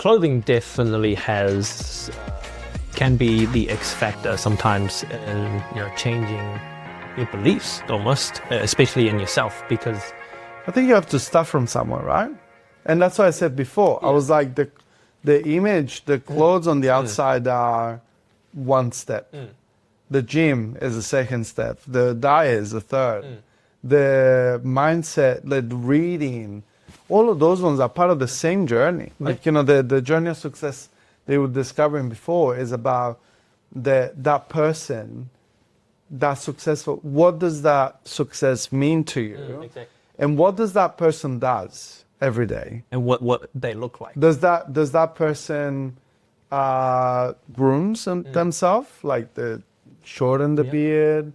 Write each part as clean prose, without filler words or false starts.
clothing definitely can be the X factor sometimes in changing your beliefs almost, especially in yourself, because I think you have to start from somewhere, right? And that's what I said before. I was like, the image, the clothes on the outside are one step. The gym is the second step. The diet is the third. The mindset, the reading, all of those ones are part of the same journey. Like, the journey of success they were discovering before is about that person that's successful. What does that success mean to you? exactly. And what does that person does every day? And what they look like. Does that person grooms themselves, like the shorten the beard?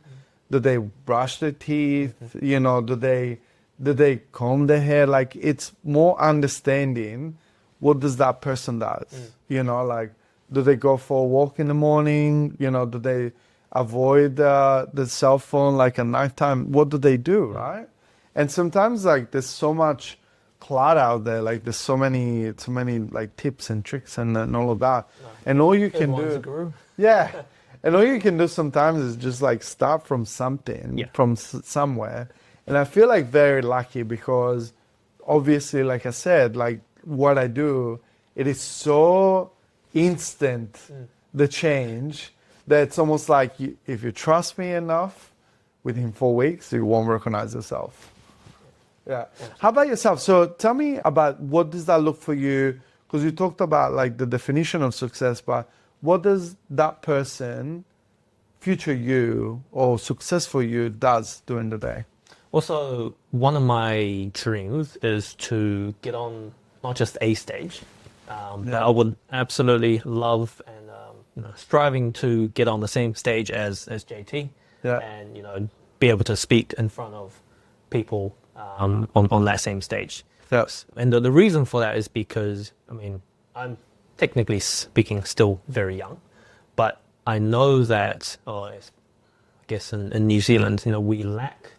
Do they brush their teeth? Do they comb their hair? Like, it's more understanding what does that person does. Like, do they go for a walk in the morning? Do they avoid the cell phone like at nighttime? What do they do, right? And sometimes, like, there's so much cloud out there, like there's so many like tips and tricks and all of that, and all you can Everyone's a do guru. and all you can do sometimes is just like start from something, from somewhere. And I feel like very lucky because obviously, like I said, like what I do, it is so instant, the change, that it's almost like if you trust me enough, within 4 weeks you won't recognize yourself. Yeah. How about yourself? So tell me about what does that look for you? Because you talked about like the definition of success, but what does that person, future you or successful you, does during the day? Also, one of my dreams is to get on not just a stage, but I would absolutely love and striving to get on the same stage as JT, and be able to speak in front of people on that same stage. Yes. And the reason for that is because, I'm technically speaking still very young, but I know that, I guess in New Zealand, we lack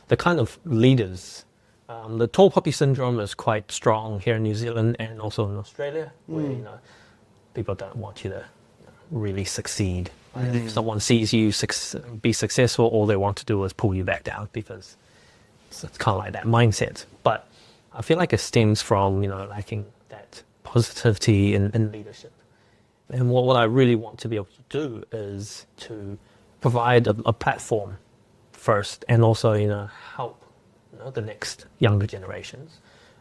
the kind of leaders. The tall poppy syndrome is quite strong here in New Zealand and also in Australia, where, people don't want you to really succeed. If someone sees you be successful, all they want to do is pull you back down because it's kind of like that mindset. But I feel like it stems from, lacking that positivity in leadership. And what I really want to be able to do is to provide a platform first, and also, help the next younger generations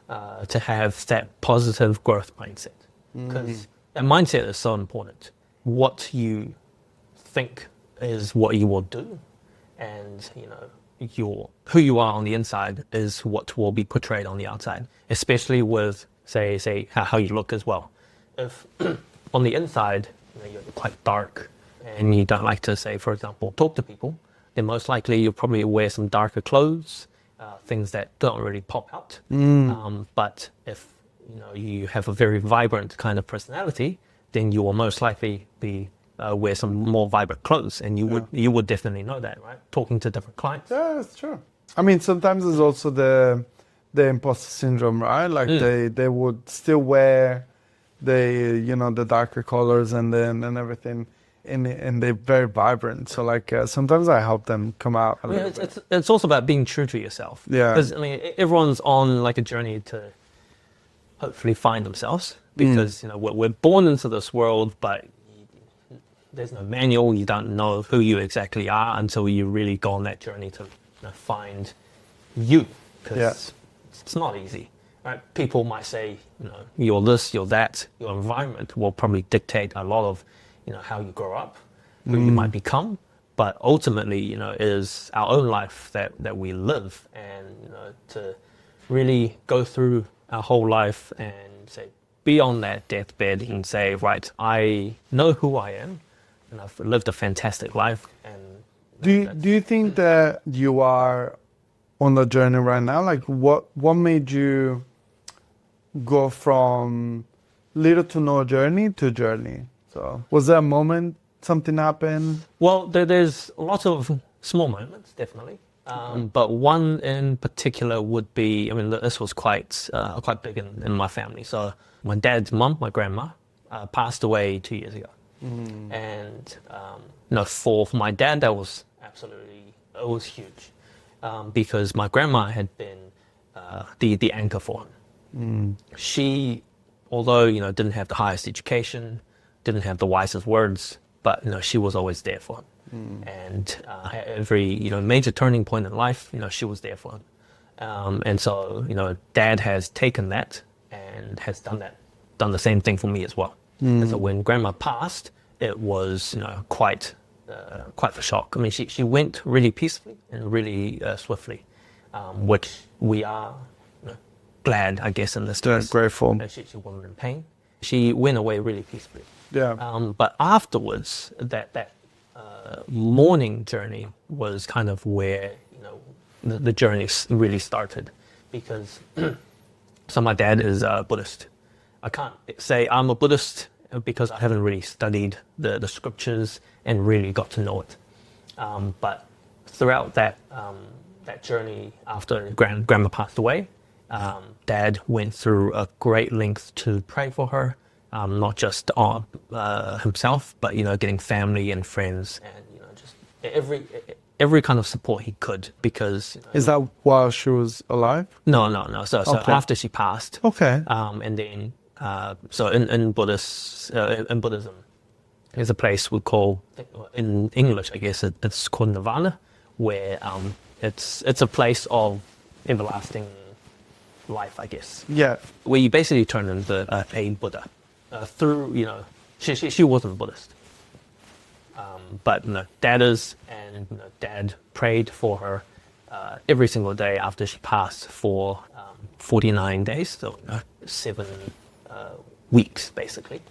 to have that positive growth mindset. Because that mindset is so important. What you think is what you will do, and who you are on the inside is what will be portrayed on the outside, especially with say how you look as well. If on the inside you're quite dark and you don't like to, say, for example, talk to people, then most likely you'll probably wear some darker clothes, things that don't really pop out. But if you have a very vibrant kind of personality, then you will most likely be wear some more vibrant clothes, and you would definitely know that, right? Talking to different clients. Yeah, that's true. I mean, sometimes there's also the imposter syndrome, right? Like they would still wear the darker colors and everything, and they're very vibrant. So like sometimes I help them come out a little bit. It's also about being true to yourself. Yeah. Because everyone's on like a journey to hopefully find themselves, because we're born into this world, but there's no manual. You don't know who you exactly are until you really go on that journey to find you. Because it's not easy, right? People might say, you're this, you're that. Your environment will probably dictate a lot of, how you grow up, who you might become. But ultimately, it is our own life that we live, and to really go through our whole life and say, be on that deathbed and say, right, I know who I am, and I've lived a fantastic life. And do you think that you are on the journey right now? Like, what made you go from little to no journey to journey? So was there a moment something happened? Well, there's lots of small moments, definitely. But one in particular would be, I mean, this was quite big in my family. So my dad's mum, my grandma, passed away 2 years ago. And, for my dad, that was it was huge. Because my grandma had been the anchor for him. She, although, didn't have the highest education, didn't have the wisest words, but, she was always there for him. And every major turning point in life, she was there for him. And so Dad has taken that and has done the same thing for me as well. And so when Grandma passed, it was quite the shock. I mean, she went really peacefully and really swiftly, which we are glad, I guess, in this case. Grateful. She wasn't in pain. She went away really peacefully. Yeah. But afterwards, that mourning journey was kind of where the journey really started, because so my dad is a Buddhist. I can't say I'm a Buddhist because I haven't really studied the scriptures and really got to know it. But throughout that journey after Grandma passed away, Dad went through a great length to pray for her. Not just on himself, but getting family and friends, and just every kind of support he could, because Is that while she was alive? No. So Okay. after she passed, Okay. and then so in Buddhism, there's a place we call, in English, I guess it's called Nirvana, where it's a place of everlasting life, I guess. Yeah. Where you basically turn into a Buddha. Through, she wasn't Buddhist, but Dad is, and Dad prayed for her every single day after she passed for 49 days, so 7 weeks basically,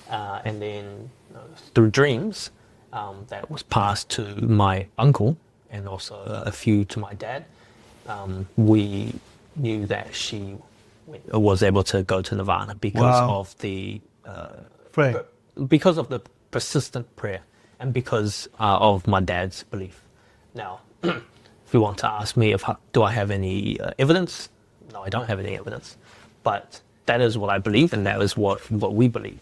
and then through dreams that was passed to my uncle and also a few to my dad. We knew that she was able to go to Nirvana because Wow. of the Pray. because of the persistent prayer, and because of my dad's belief. Now, if you want to ask me do I have any evidence, no, I don't have any evidence, but that is what I believe, and that is what we believe.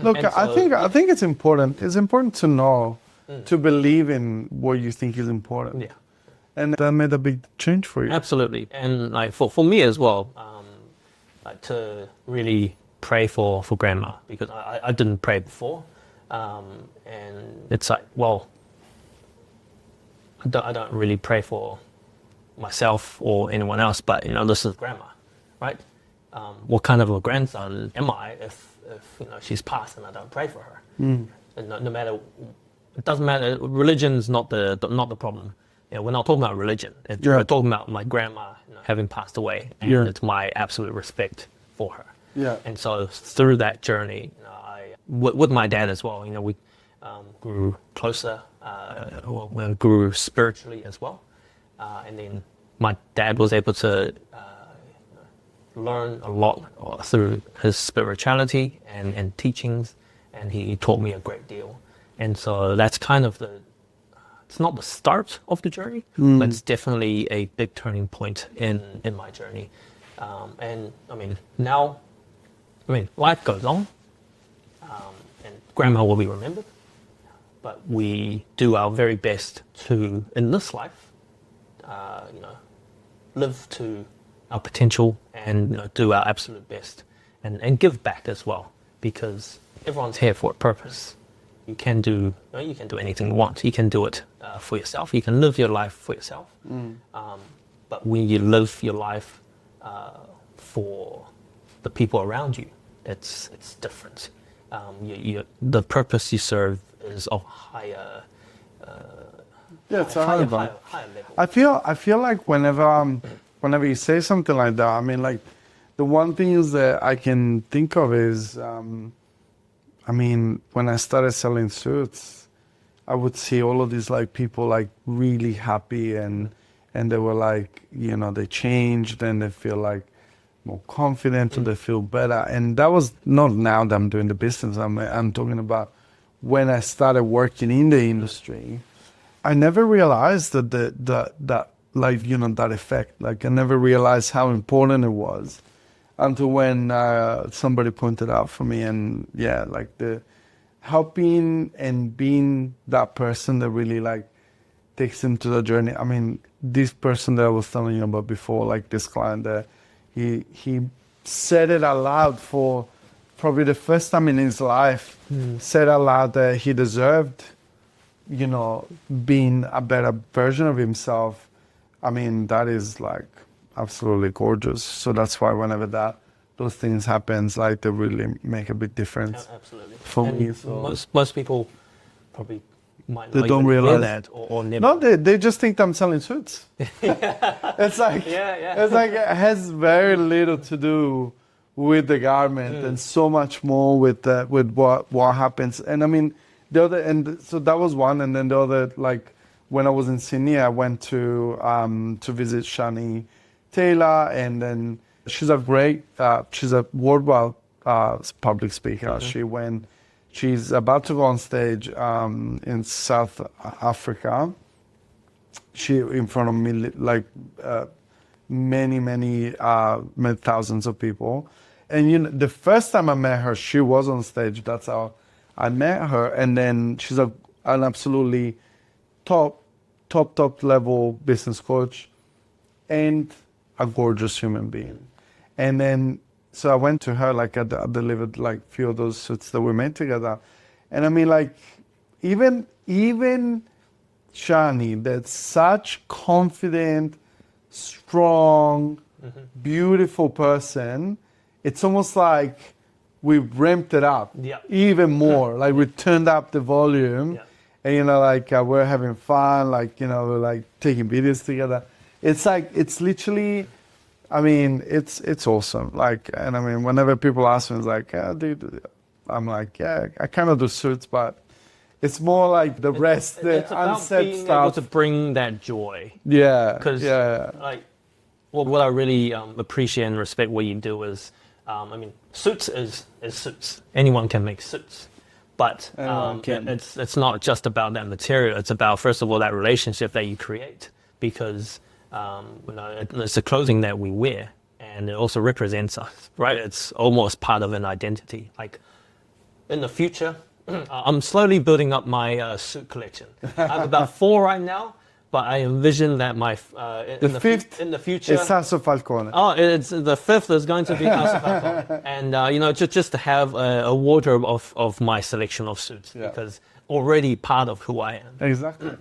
Look, And so- I think it's important. It's important to know, to believe in what you think is important. Yeah. And that made a big change for you. Absolutely, and like for me as well, like to really pray for Grandma, because I didn't pray before, and it's like, well, I don't really pray for myself or anyone else, but this is Grandma, right? What kind of a grandson am I if she's passed and I don't pray for her? And no matter, it doesn't matter. Religion's not the problem. We're not talking about religion. We're talking about my grandma having passed away, and it's my absolute respect for her. Yeah. And so through that journey, with my dad as well, we grew closer, we grew spiritually as well. And then my dad was able to learn a lot through his spirituality and teachings, and he taught me a great deal. And so that's kind of it's not the start of the journey, but it's definitely a big turning point in my journey. And I mean, now, life goes on, and Grandma will be remembered, but we do our very best to, in this life, live to our potential and do our absolute best, and give back as well, because everyone's here for a purpose. You can do anything you want. You can do it for yourself. You can live your life for yourself. But when you live your life for the people around you, it's different. The purpose you serve is of higher. It's a higher level. level. I feel like whenever you say something like that, I mean, like, the one thing is that I can think of is, when I started selling suits, I would see all of these like people like really happy, and they were like, they changed and they feel like more confident, or they feel better. And that was not now that I'm doing the business. I'm talking about when I started working in the industry. I never realized that like, you know, that effect. Like I never realized how important it was until when somebody pointed out for me. And yeah, like the helping and being that person that really like takes him to the journey. I mean, this person that I was telling you about before, like this client that he said it out loud for probably the first time in his life, said out loud that he deserved, you know, being a better version of himself. I mean, that is like absolutely gorgeous. So that's why whenever those things happens, like they really make a big difference. Absolutely. For and me. So most people probably might they not don't even hear realize that or never. No, they just think I'm selling suits. It's like it's like it has very little to do with the garment and so much more with what happens. And I mean the other, and so that was one, and then the other, like when I was in Sydney, I went to visit Shani Taylor, and then she's she's a worldwide public speaker. She's about to go on stage in South Africa. She in front of many thousands of people. And you know, the first time I met her, she was on stage. That's how I met her. And then she's an absolutely top level business coach and a gorgeous human being. And then so I went to her, like I delivered like a few of those suits that we made together. And I mean, like, even Shani, that's such confident, strong, beautiful person, it's almost like we ramped it up even more. Like we turned up the volume and, you know, like we're having fun, like, you know, we're like taking videos together. It's like, it's literally, I mean, it's awesome. Like, and I mean, whenever people ask me, it's like, dude, I'm like, yeah, I kind of do suits, but it's more like the rest, the unsaid being stuff. able to bring that joy. Yeah. Because, like, well, what I really appreciate and respect what you do is, I mean, suits is suits. Anyone can make suits. But it's not just about that material. It's about, first of all, that relationship that you create. Because you know, it's the clothing that we wear, and it also represents us, right? It's almost part of an identity. Like in the future, I'm slowly building up my suit collection. I have about 4 right now, but I envision that my in the future, it's Sasso Falcone. Oh, it's the 5th is going to be Casa Falcone, and you know, just to have a wardrobe of my selection of suits, because already part of who I am. Exactly.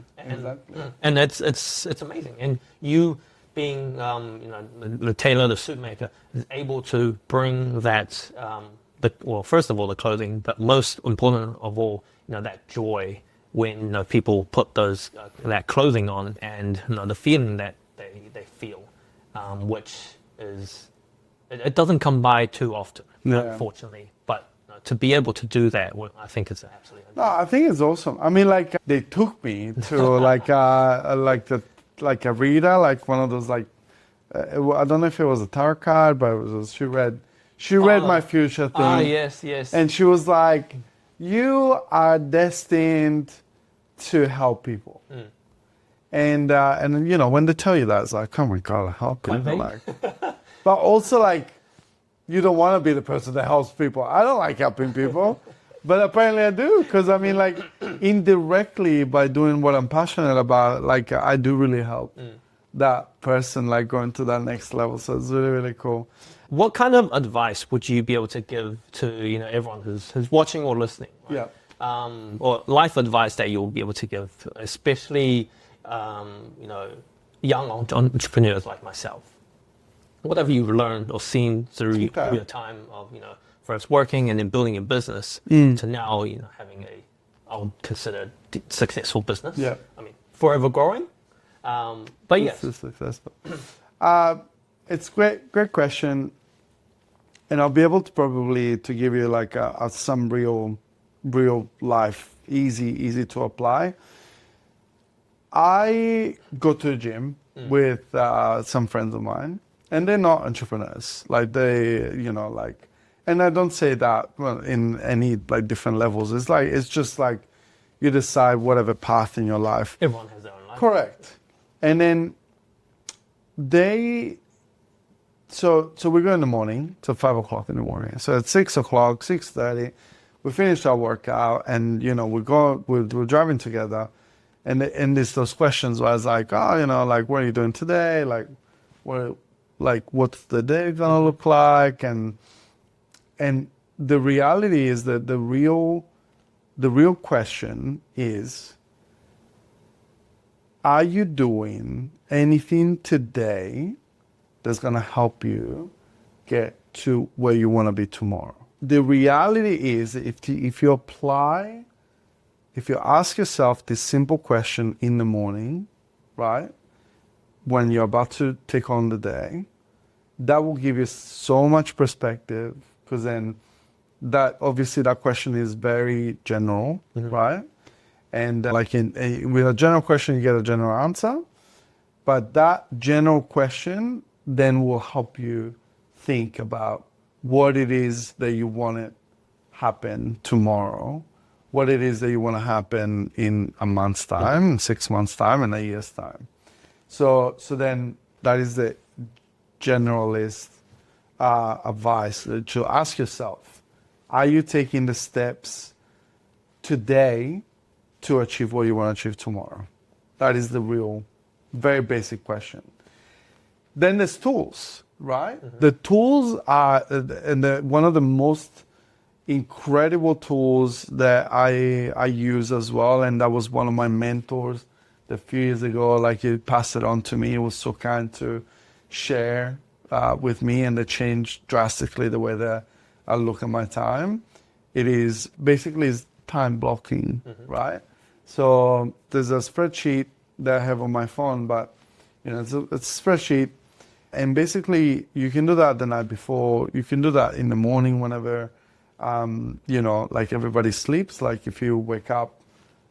And it's amazing. And you being you know, the tailor, the suit maker, is able to bring that well, first of all, the clothing, but most important of all, you know, that joy when, you know, people put those that clothing on, and, you know, the feeling that they feel, which is it doesn't come by too often, unfortunately. But to be able to do that, well, I think it's absolutely. No, I think it's awesome. I mean, like they took me to like a reader, like one of those, like I don't know if it was a tarot card, but it was she read my future thing. Ah, yes. And she was like, "You are destined to help people." And you know, when they tell you that, it's like, "Oh my God, help people!" Like, but also like, you don't want to be the person that helps people. I don't like helping people, but apparently I do, because I mean, like, indirectly by doing what I'm passionate about, like I do really help that person, like going to that next level. So it's really, really cool. What kind of advice would you be able to give to, you know, everyone who's watching or listening? Right? Or life advice that you'll be able to give, especially you know, young entrepreneurs like myself? What have you learned or seen through your time of, you know, first working and then building a business to now, you know, having I would consider successful business? Yeah. I mean, forever growing. But yes. It's successful. It's great question. And I'll be able to probably to give you like some real life, easy to apply. I go to the gym with some friends of mine, and they're not entrepreneurs. Like they, you know, like, and I don't say that well in any like different levels. It's like, it's just like, you decide whatever path in your life. Everyone has their own life. Correct. And then so we go in the morning, so 5 o'clock in the morning. So at 6 o'clock, 6:30, we finish our workout, and we're driving together, and there's those questions where I was like, like, what are you doing today? Like, what's the day gonna look like? And the reality is that the real question is, are you doing anything today that's going to help you get to where you want to be tomorrow? The reality is, if you ask yourself this simple question in the morning, right, when you're about to take on the day, that will give you so much perspective, because then that question is very general, right? And with a general question, you get a general answer. But that general question then will help you think about what it is that you want to happen tomorrow, what it is that you want to happen in a month's time, in 6 months' time, and a year's time. So then that is the generalist advice, to ask yourself, are you taking the steps today to achieve what you want to achieve tomorrow? That is the real, very basic question. Then there's tools, right? The tools are, one of the most incredible tools that I use as well, and that was one of my mentors a few years ago. Like, he passed it on to me. He was so kind to share with me, and it changed drastically the way that I look at my time. It is basically time blocking, right? So there's a spreadsheet that I have on my phone, but it's a spreadsheet, and basically you can do that the night before. You can do that in the morning whenever, like everybody sleeps. Like, if you wake up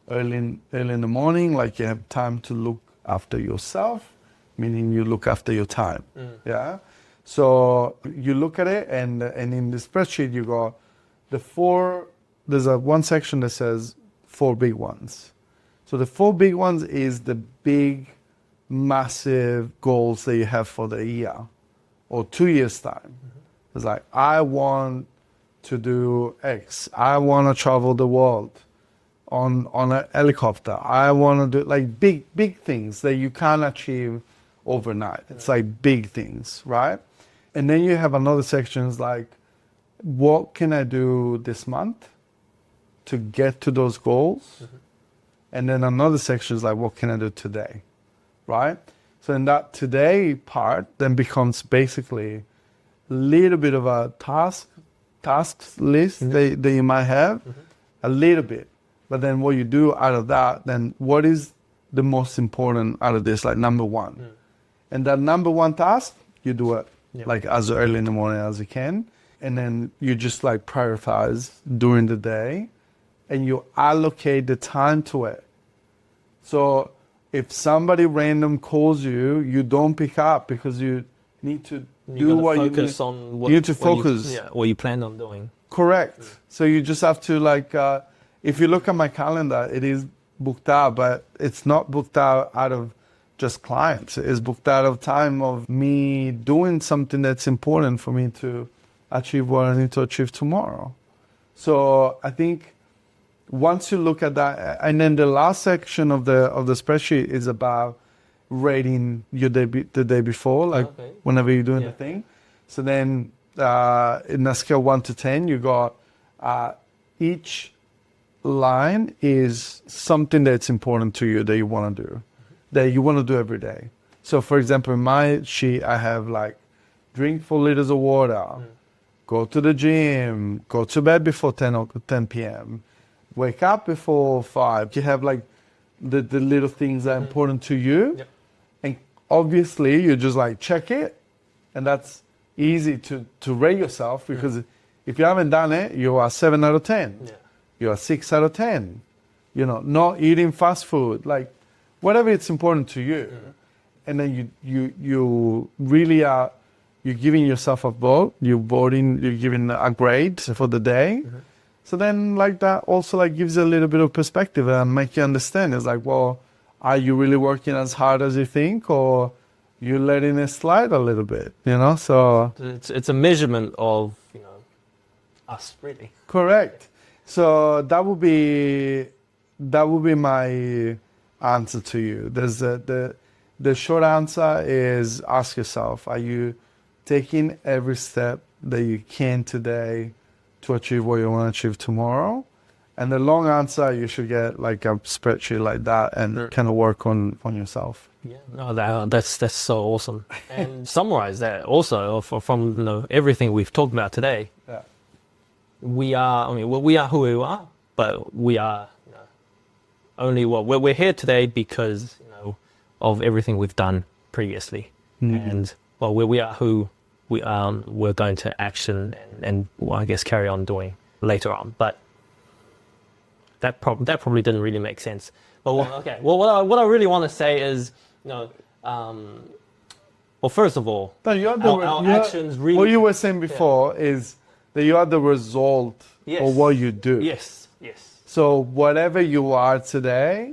early in the morning, like, you have time to look after yourself, meaning you look after your time. Yeah. So you look at it, and in the spreadsheet you go, there's one section that says 4 big ones. So the 4 big ones is the big, massive goals that you have for the year or 2 years' time. It's like, I want to do X. I want to travel the world on a helicopter. I want to do, like, big things that you can't achieve overnight. It's like big things, right? And then you have another section like, what can I do this month to get to those goals? And then another section is like, what can I do today, right? So in that today part then becomes basically a little bit of a task list that you might have, a little bit. But then what you do out of that, then what is the most important out of this, like number one? And that number one task, you do it like as early in the morning as you can. And then you just like prioritize during the day, and you allocate the time to it. So if somebody random calls you, you don't pick up, because you need to do what you need. On you need to focus. What you plan on doing. Correct. So you just have to, like, if you look at my calendar, it is booked out, but it's not booked out of just clients. It's booked out of time of me doing something that's important for me to achieve what I need to achieve tomorrow. So I think once you look at that, and then the last section of the spreadsheet is about rating your day the day before, like whenever you're doing the thing. So then in a scale 1 to 10, you got each line is something that's important to you that you want to do, that you want to do every day. So for example, in my sheet, I have like drink 4 liters of water, go to the gym, go to bed before 10 p.m., wake up before 5. You have like the little things that are important to you. And obviously you just like check it, and that's easy to rate yourself, because if you haven't done it, you are 7 out of 10. You are 6 out of 10. Not eating fast food, like whatever it's important to you. And then you really are, you're giving yourself a vote, you're giving a grade for the day. So then like that also like gives you a little bit of perspective and make you understand. It's like, well, are you really working as hard as you think, or you letting it slide a little bit, you know? So It's a measurement of, you know, us really. correct. So that would be my answer to you. There's the short answer is ask yourself, are you taking every step that you can today to achieve what you want to achieve tomorrow? And the long answer, you should get like a spreadsheet like that and kind of work on yourself. Yeah, no, that's so awesome. And summarize that also from you know, everything we've talked about today. Yeah. We are, I mean, we are who we are, but we are, you know, only we're here today because, you know, of everything we've done previously. And well, we are who we're going to action and well, I guess carry on doing later on. But that probably didn't really make sense. But okay, well, what I really want to say is, you know, well, first of all, No, you are our actions really. What you were saying before is that you are the result of what you do. Yes. So whatever you are today,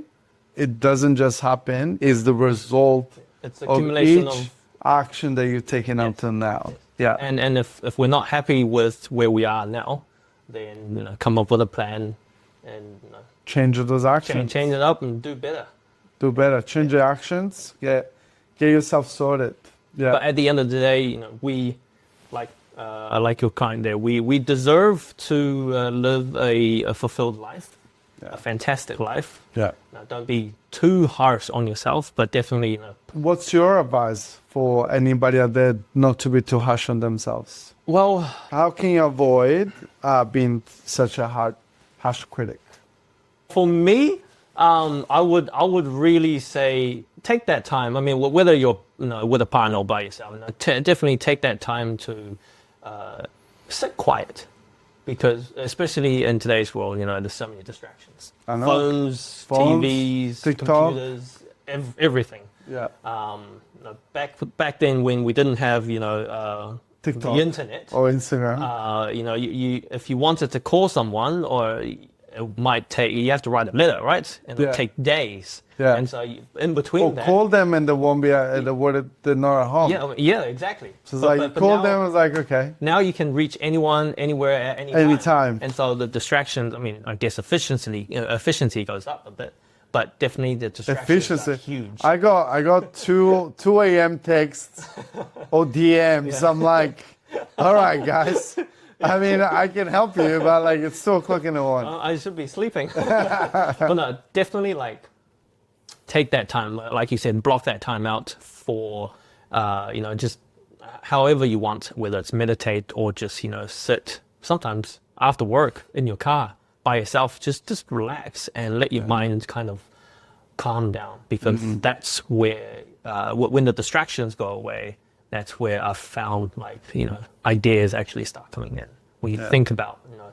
it doesn't just happen. It's the result It's of accumulation each of action that you've taken until now. Yeah. And if we're not happy with where we are now, then, you know, come up with a plan and, you know, Change those actions. change it up and do better. Do better. Change your actions. Get yourself sorted. Yeah. But at the end of the day, you know, we like I like your kind there. We deserve to live a fulfilled life, a fantastic life. Yeah. Now, don't be too harsh on yourself, but definitely, you know. What's your advice for anybody out there not to be too harsh on themselves? Well, How can you avoid being such a harsh critic? for me, I would really say take that time. I mean, whether you're, you know, with a partner or by yourself, you know, definitely take that time to sit quiet, because especially in today's world, you know, there's so many distractions. I know. Phones, Phones, TVs, TikTok. computers, everything. Yeah. You know, back then when we didn't have, you know, TikTok the internet, or Instagram. you know, you if you wanted to call someone, or it might take, you have to write a letter, right? And it'll take days. Yeah. And so in between Or that, call them and they won't be they're not at home. yeah, exactly. So it's like you call now, them, it's like, okay. Now you can reach anyone, anywhere, at any Anytime. And so the distractions, I mean, I guess efficiency goes up a bit, but definitely the distractions are huge. I got 2 a.m. texts or DMs. I'm like, all right, guys. I mean, I can help you, but like it's 2 o'clock in the morning. I should be sleeping. But no, definitely like take that time, like you said, block that time out for, you know, just however you want, whether it's meditate or just, you know, sit sometimes after work in your car by yourself, just relax and let your mind kind of calm down, because that's where, when the distractions go away, that's where I've found, like, you know, ideas actually start coming in. When you think about, you know,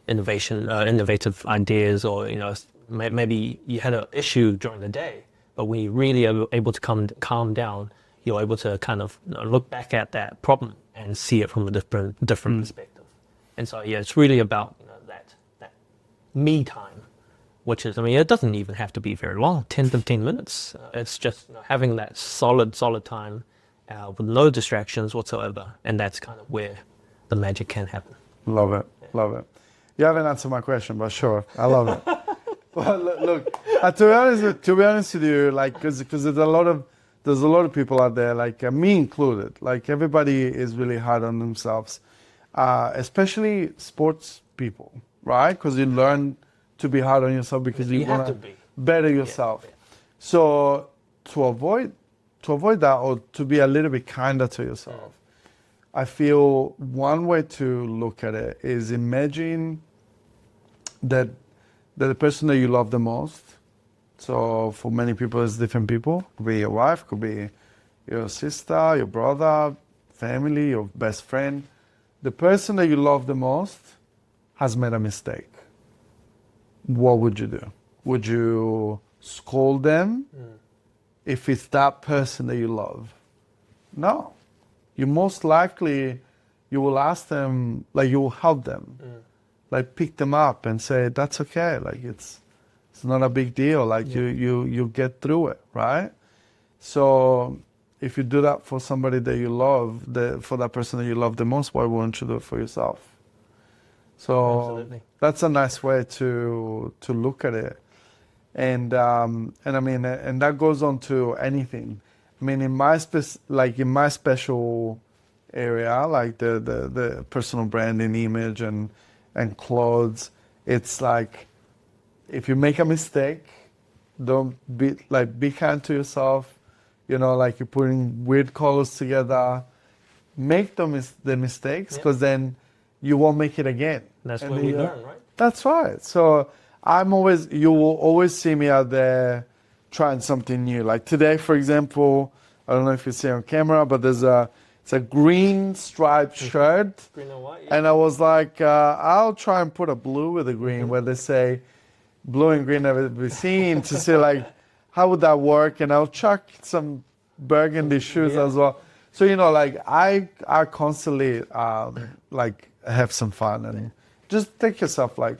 innovative ideas, or, you know, maybe you had an issue during the day, but when you really are able to calm down, you're able to kind of, you know, look back at that problem and see it from a different perspective. And so, yeah, it's really about, you know, that me time, which is, I mean, it doesn't even have to be very long, 10, 15 minutes. It's just, you know, having that solid time with no distractions whatsoever. And that's kind of where the magic can happen. Love it. Yeah. Love it. You haven't answered my question, but sure. I love it. Well, look, to be honest with you, like, because there's a lot of people out there, like me included, like everybody is really hard on themselves, especially sports people, right? Because you learn to be hard on yourself because you want to better yourself. Yeah. So to avoid that, or to be a little bit kinder to yourself, I feel one way to look at it is imagine that the person that you love the most, so for many people it's different people, could be your wife, could be your sister, your brother, family, your best friend. The person that you love the most has made a mistake. What would you do? Would you scold them if it's that person that you love? No. You most likely, you will ask them, like you will help them. like pick them up and say, that's okay. Like it's not a big deal. Like you get through it, right? So if you do that for somebody that you love, for that person that you love the most, why wouldn't you do it for yourself? So Absolutely. that's a nice way to look at it. And I mean, and that goes on to anything. I mean, in my special area, like the personal branding, image, and clothes, it's like if you make a mistake, don't be kind to yourself. You know, like you're putting weird colors together. Make the mistakes, because then you won't make it again. That's where we learn, right? That's right. So you will always see me out there trying something new. Like today, for example, I don't know if you see on camera, but it's a green striped shirt. Green and white. And I was like, I'll try and put a blue with a green where they say blue and green never be seen, to see like, how would that work? And I'll chuck some burgundy shoes as well. So, you know, like I constantly like have some fun, and just take yourself like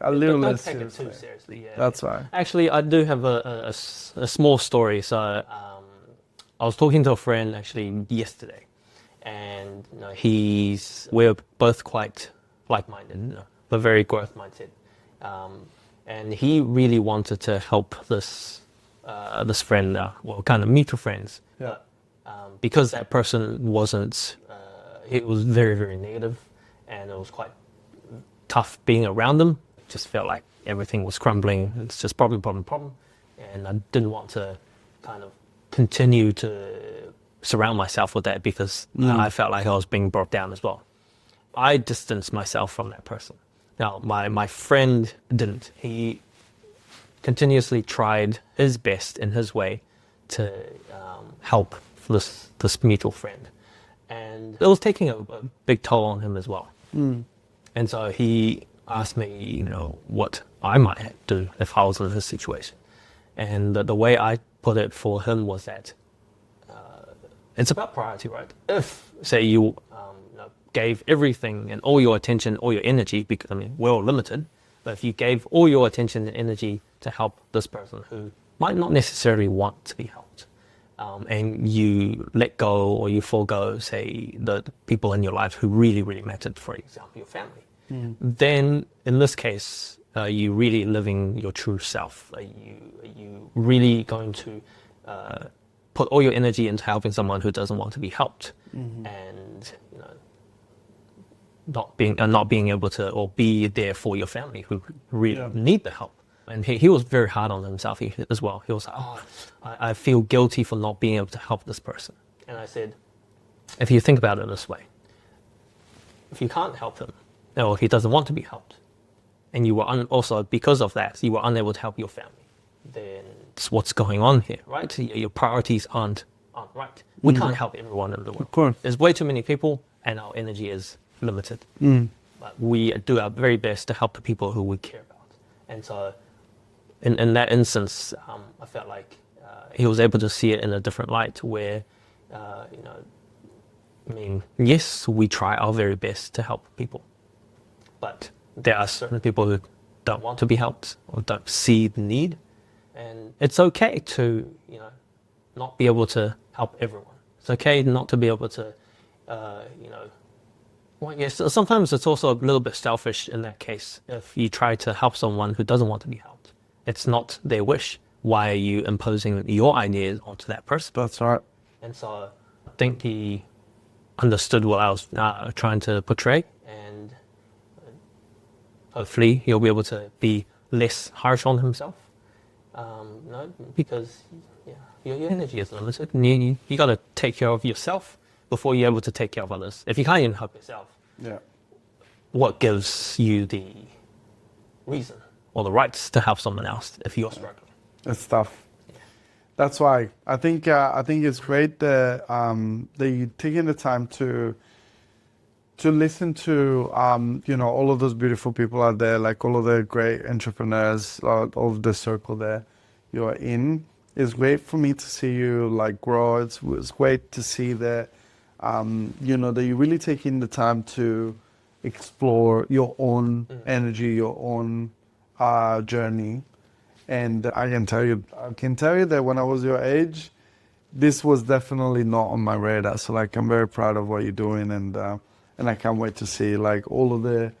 a little less seriously. Don't take it too seriously. Yeah. That's right. Actually, I do have a small story. So I was talking to a friend actually yesterday, and you know, we're both quite like-minded, you know, but very growth mindset. And he really wanted to help this friend, well, kind of mutual friends. Yeah. Because that person wasn't, it was very, very negative, and it was quite tough being around them. Just felt like everything was crumbling. It's just problem. And I didn't want to kind of continue to surround myself with that, because I felt like I was being brought down as well. I distanced myself from that person. Now, my friend didn't. He continuously tried his best in his way to help this mutual friend. And it was taking a big toll on him as well. And so he asked me, you know, what I might do if I was in this situation. And the way I put it for him was that it's about priority, right? If, say, you gave everything and all your attention, all your energy, because I mean, we're all limited, but if you gave all your attention and energy to help this person who might not necessarily want to be helped, and you let go or you forego, say, the people in your life who really, really mattered, for example, your family, then in this case, are you really living your true self? Are you really going to put all your energy into helping someone who doesn't want to be helped? And you know, not being able to, or be there for your family who really need the help. And he was very hard on himself as well. He was like, oh, I feel guilty for not being able to help this person. And I said, if you think about it this way, if you can't help him, or if he doesn't want to be helped, and you were also, because of that, you were unable to help your family, then it's what's going on here, right? Your priorities aren't right. We can't help everyone in the world. Of course. There's way too many people, and our energy is limited. But we do our very best to help the people who we care about. And so in that instance, I felt like he was able to see it in a different light, where, you know, I mean, yes, we try our very best to help people, but there are certain people who don't want to be helped or don't see the need, and it's okay to, you know, not be able to help everyone. It's okay not to be able to, you know, well, yes, sometimes it's also a little bit selfish in that case. If you try to help someone who doesn't want to be helped, it's not their wish. Why are you imposing your ideas onto that person? That's right. And so I think he understood what I was trying to portray, and hopefully he'll be able to be less harsh on himself. No, because your energy is limited, and you got to take care of yourself before you're able to take care of others. If you can't even help yourself, what gives you the reason or the rights to help someone else if you're struggling? It's tough. That's why I think it's great that you're taking the time to listen to you know, all of those beautiful people out there, like all of the great entrepreneurs, all of the circle there you are in. It's great for me to see you like grow. It's great to see that you know, that you're really taking the time to explore your own energy, your own journey. And I can tell you that when I was your age, this was definitely not on my radar. So like, I'm very proud of what you're doing, and I can't wait to see like all of the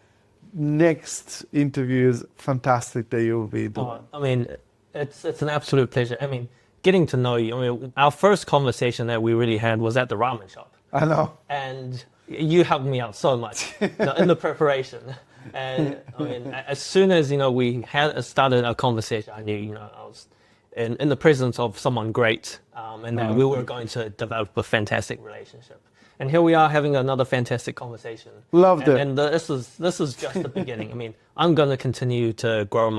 next interviews. Fantastic that you'll be doing. I mean, it's an absolute pleasure. I mean, getting to know you. I mean, our first conversation that we really had was at the ramen shop. I know. And you helped me out so much in the preparation. And I mean, as soon as we had started a conversation, I knew I was in the presence of someone great, and that we were going to develop a fantastic relationship. And here we are having another fantastic conversation. Loved it. And this is just the beginning. I mean, I'm going to continue to grow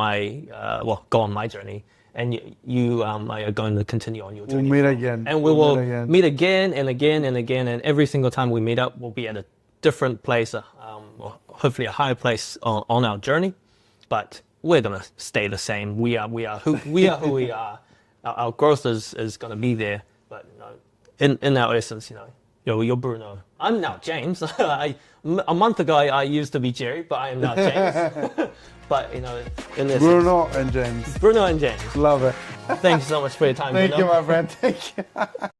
go on my journey, and you are going to continue on your journey. We'll meet again. And we will meet again and again and again. And every single time we meet up, we'll be at a different place, or hopefully a higher place on our journey. But we're going to stay the same. We are who we are. Our growth is going to be there. But in our essence, you're Bruno. I'm now James. A month ago, I used to be Gerry, but I am now James. But in this Bruno and James. Bruno and James. Love it. Thanks so much for your time. Thank Bruno. you, my friend. Thank you.